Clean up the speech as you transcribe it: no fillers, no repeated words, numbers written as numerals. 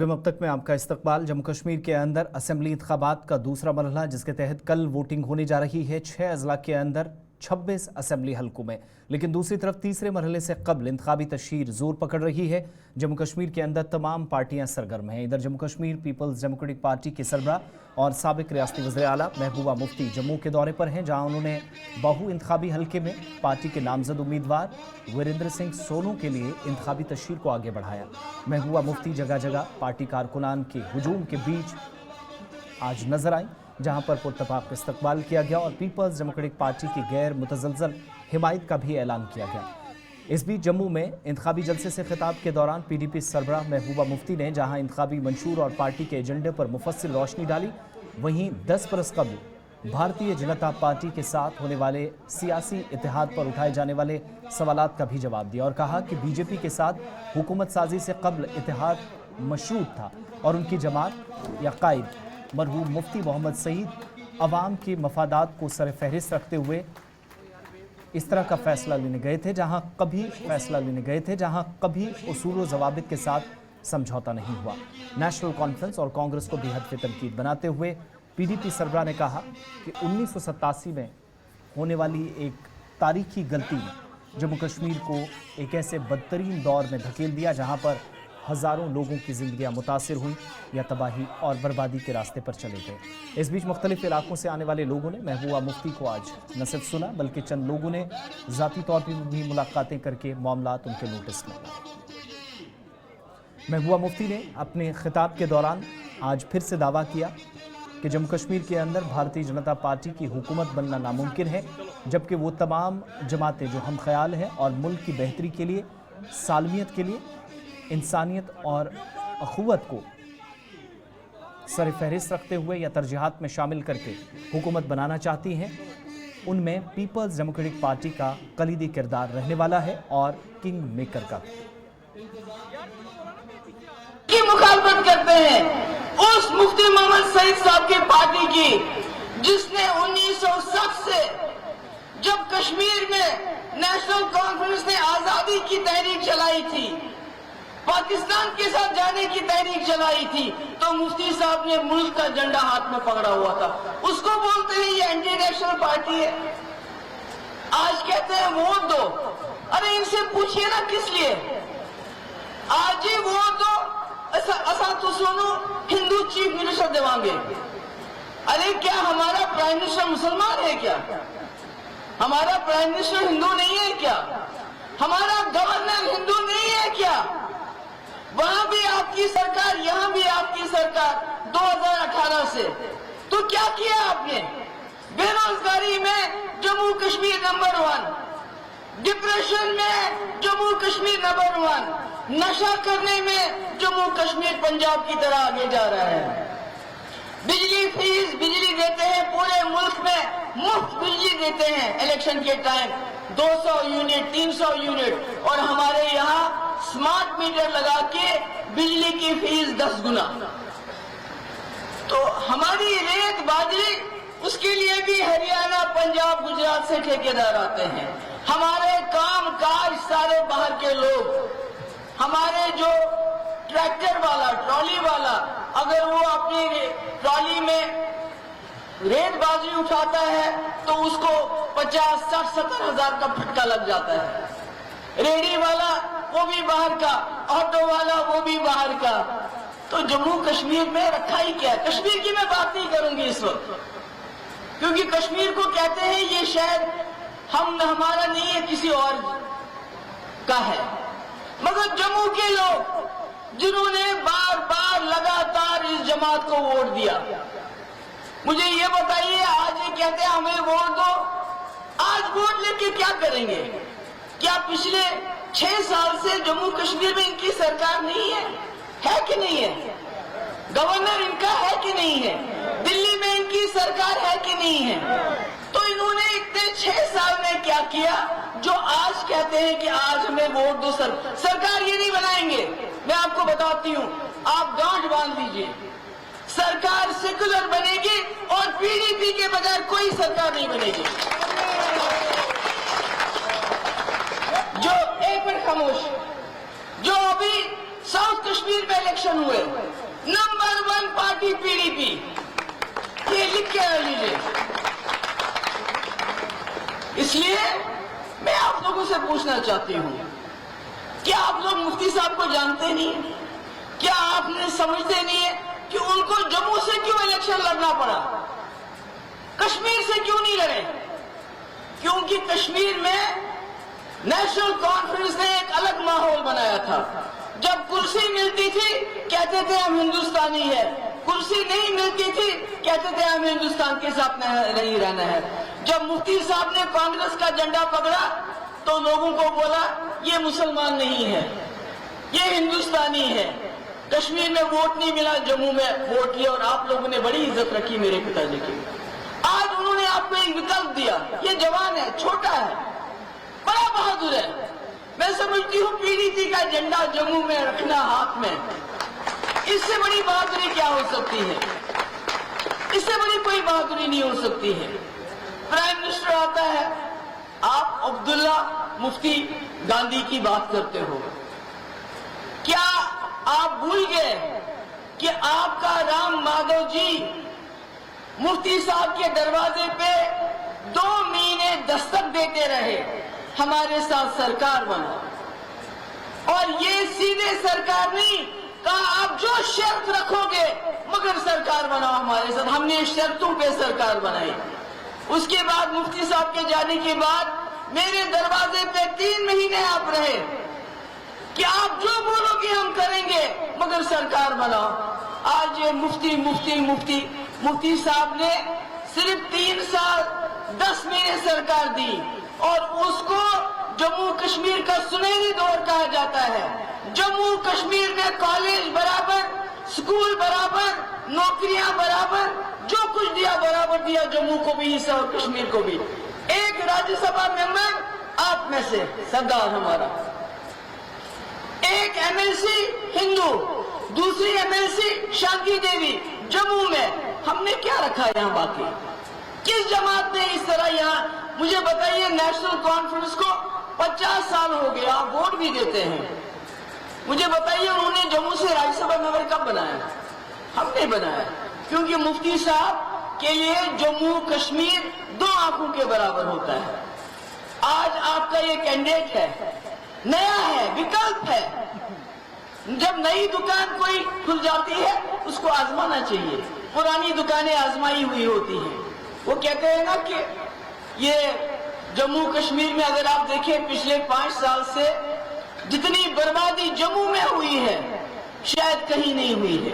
अब तक में आपका इस्तकबाल। जम्मू कश्मीर के अंदर असेंबली इंतखाबात का दूसरा मरहला, जिसके तहत कल वोटिंग होने जा रही है 6 अजला के अंदर 26 असेंबली हलकों में। लेकिन दूसरी तरफ तीसरे मरहले से कबल इंतखाबी तशहीर जोर पकड़ रही है। जम्मू कश्मीर के अंदर तमाम पार्टियां सरगर्म हैं। इधर जम्मू कश्मीर पीपल्स डेमोक्रेटिक पार्टी के सरबराह और साबिक रियासती वज़ीर आला महबूबा मुफ्ती जम्मू के दौरे पर हैं, जहां उन्होंने बहु इंतखाबी हलके में पार्टी के नामजद उम्मीदवार वीरेंद्र सिंह सोनू के लिए इंतखाबी तशहीर को आगे बढ़ाया। महबूबा मुफ्ती जगह जगह पार्टी कारकुनान के हुजूम के बीच आज नजर आई, जहां पर पुरतफाक इस्तकबाल किया गया और पीपल्स डेमोक्रेटिक पार्टी की गैर मुतज़लज़ल हिमायत का भी ऐलान किया गया। इस बीच जम्मू में इंतखाबी जलसे से खिताब के दौरान PDP सरबराह महबूबा मुफ्ती ने जहां इंतखाबी मंशूर और पार्टी के एजेंडे पर मुफस्सिल रोशनी डाली, वहीं 10 बरस कबल भारतीय जनता पार्टी के साथ होने वाले सियासी इत्तेहाद पर उठाए जाने वाले सवालात का भी जवाब दिया और कहा कि BJP के साथ हुकूमत साजी से कबल इत्तेहाद मशरूत था और उनकी जमात या कायद मरहूम मुफ्ती मोहम्मद सईद अवाम के मफादात को सर फहरिस्त रखते हुए इस तरह का फैसला लेने गए थे जहां कभी उसूल व ज़वाबित के साथ समझौता नहीं हुआ। नेशनल कॉन्फ्रेंस और कांग्रेस को बेहद फिर तनकीद बनाते हुए PDP सरबराह ने कहा कि 1987 में होने वाली एक तारीखी गलती ने जम्मू कश्मीर को एक ऐसे बदतरीन दौर में धकेल दिया जहां पर हज़ारों लोगों की ज़िंदगियाँ मुतासिर हुई या तबाही और बर्बादी के रास्ते पर चले गए। इस बीच मुख्तलिफ इलाकों से आने वाले लोगों ने महबूबा मुफ्ती को आज न सिर्फ सुना, बल्कि चंद लोगों ने ज़ाती तौर पर भी मुलाकातें करके मामलात उनके नोटिस में लाए। महबूबा मुफ्ती ने अपने खिताब के दौरान आज फिर से दावा किया कि जम्मू कश्मीर के अंदर भारतीय जनता पार्टी की हुकूमत बनना नामुमकिन है, जबकि वो तमाम जमातें जो हम ख्याल हैं और मुल्क की बेहतरी के लिए, सालमियत के लिए, इंसानियत और अखुवत को सर फहरिस्त रखते हुए या तरजीहात में शामिल करके हुकूमत बनाना चाहती हैं, उनमें पीपल्स डेमोक्रेटिक पार्टी का कलीदी किरदार रहने वाला है और किंग मेकर का की मुखालफत करते हैं उस मुफ्ती मोहम्मद सईद साहब की पार्टी की, जिसने 1960 से जब कश्मीर में नेशनल कॉन्फ्रेंस ने आजादी की तहरीक चलाई थी, पाकिस्तान के साथ जाने की तहरीक चलाई थी, तो मुफ्ती साहब ने मुल्क का झंडा हाथ में पकड़ा हुआ था। उसको बोलते हैं ये एंटी नेशनल पार्टी है। आज कहते हैं वोट दो। अरे इनसे पूछिए ना किस लिए आज ही वोट दो, ऐसा तो सुनो हिंदू चीफ मिनिस्टर देवांगे। अरे क्या हमारा प्राइम मिनिस्टर मुसलमान है क्या? हमारा प्राइम मिनिस्टर हिंदू नहीं है क्या? हमारा गवर्नर हिंदू नहीं है क्या? वहां भी आपकी सरकार, यहां भी आपकी सरकार 2018 से। तो क्या किया आपने? बेरोजगारी में जम्मू कश्मीर नंबर 1, डिप्रेशन में जम्मू कश्मीर नंबर 1, नशा करने में जम्मू कश्मीर पंजाब की तरह आगे जा रहा है। बिजली देते हैं पूरे मुल्क में, मुफ्त बिजली देते हैं इलेक्शन के टाइम 200 यूनिट 300 यूनिट, और हमारे यहाँ स्मार्ट मीटर लगा के बिजली की फीस 10 गुना। तो हमारी रेत बाजरी, उसके लिए भी हरियाणा पंजाब गुजरात से ठेकेदार आते हैं। हमारे काम काज सारे बाहर के लोग, हमारे जो ट्रैक्टर वाला, ट्रॉली वाला, अगर वो अपनी ट्रॉली में रेत बाजरी उठाता है तो उसको 50, 60, 70 हजार का फटका लग जाता है। रेडी वाला वो भी बाहर का, ऑटो वाला वो भी बाहर का। तो जम्मू कश्मीर में रखा ही क्या है? कश्मीर की मैं बात नहीं करूंगी इस वक्त, क्योंकि कश्मीर को कहते हैं ये शहर हमारा नहीं है, किसी और का है। मगर जम्मू के लोग जिन्होंने बार बार लगातार इस जमात को वोट दिया, मुझे ये बताइए, आज ये कहते हैं हमें वोट दो, आज वोट लेके क्या करेंगे? क्या पिछले 6 साल से जम्मू कश्मीर में इनकी सरकार नहीं है कि नहीं है? गवर्नर इनका है कि नहीं है? दिल्ली में इनकी सरकार है कि नहीं है? तो इन्होंने इतने 6 साल में क्या किया जो आज कहते हैं कि आज हमें वोट दो? सरकार ये नहीं बनाएंगे। मैं आपको बताती हूँ, आप गांठ बांध लीजिए, सरकार सेकुलर बनेगी और PDP के बगैर कोई सरकार नहीं बनेगी। जो एक मिनट खामोश, जो अभी साउथ कश्मीर में इलेक्शन हुए, नंबर 1 पार्टी पीडीपी, ये लिख के लीजिए। इसलिए मैं आप लोगों से पूछना चाहती हूं, क्या आप लोग मुफ्ती साहब को जानते नहीं? क्या आपने समझते नहीं है कि उनको जम्मू से क्यों इलेक्शन लड़ना पड़ा, कश्मीर से क्यों नहीं लड़े? क्योंकि कश्मीर में नेशनल कॉन्फ्रेंस ने एक अलग माहौल बनाया था। जब कुर्सी मिलती थी कहते थे हम हिंदुस्तानी है, कुर्सी नहीं मिलती थी कहते थे हम हिंदुस्तान के साथ नहीं रहना है। जब मुफ्ती साहब ने कांग्रेस का झंडा पकड़ा तो लोगों को बोला ये मुसलमान नहीं है, ये हिंदुस्तानी है। कश्मीर में वोट नहीं मिला, जम्मू में वोट लिया और आप लोगों ने बड़ी इज्जत रखी मेरे पिताजी की। आज उन्होंने आपको एक विकल्प दिया, ये जवान है, छोटा है, बड़ा बहादुर है। मैं समझती हूँ पीडीपी का झंडा जम्मू में रखना हाथ में, इससे बड़ी बहादुरी क्या हो सकती है? इससे बड़ी कोई बहादुरी नहीं हो सकती है। प्राइम मिनिस्टर आता है, आप अब्दुल्ला मुफ्ती गांधी की बात करते हो। क्या आप भूल गए कि आपका राम माधव जी मुफ्ती साहब के दरवाजे पे 2 महीने दस्तक देते रहे, हमारे साथ सरकार बना। और ये सीधे सरकार नहीं कहा आप जो शर्त रखोगे मगर सरकार बनाओ हमारे साथ। हमने शर्तों पे सरकार बनाई। उसके बाद मुफ्ती साहब के जाने के बाद मेरे दरवाजे पे 3 महीने आप रहे कि आप जो बोलोगे हम करेंगे मगर सरकार बनाओ। आज ये मुफ्ती साहब ने सिर्फ 3 साल 10 महीने सरकार दी और उसको जम्मू कश्मीर का सुनहरी दौर कहा जाता है। जम्मू कश्मीर में कॉलेज बराबर, स्कूल बराबर, नौकरियां बराबर, जो कुछ दिया बराबर दिया, जम्मू को भी हिस्सा और कश्मीर को भी। एक राज्यसभा मेंबर आप में से सरदार हमारा, एक एमएलसी हिंदू, दूसरी एमएलसी शांति देवी जम्मू में। हमने क्या रखा यहाँ बाकी? किस जमात ने इस तरह यहाँ, मुझे बताइए, नेशनल कॉन्फ्रेंस को 50 साल हो गया, आप वोट भी देते हैं। मुझे बताइए उन्होंने जम्मू से राज्यसभा मेंबर कब बनाया? हमने बनाया, क्योंकि मुफ्ती साहब के लिए जम्मू कश्मीर 2 आंखों के बराबर होता है। आज आपका ये कैंडिडेट है, नया है, विकल्प है। जब नई दुकान कोई खुल जाती है उसको आजमाना चाहिए। पुरानी दुकानें आजमाई हुई होती हैं। वो कहते हैं ना कि ये जम्मू कश्मीर में अगर आप देखें पिछले 5 साल से जितनी बर्बादी जम्मू में हुई है शायद कहीं नहीं हुई है।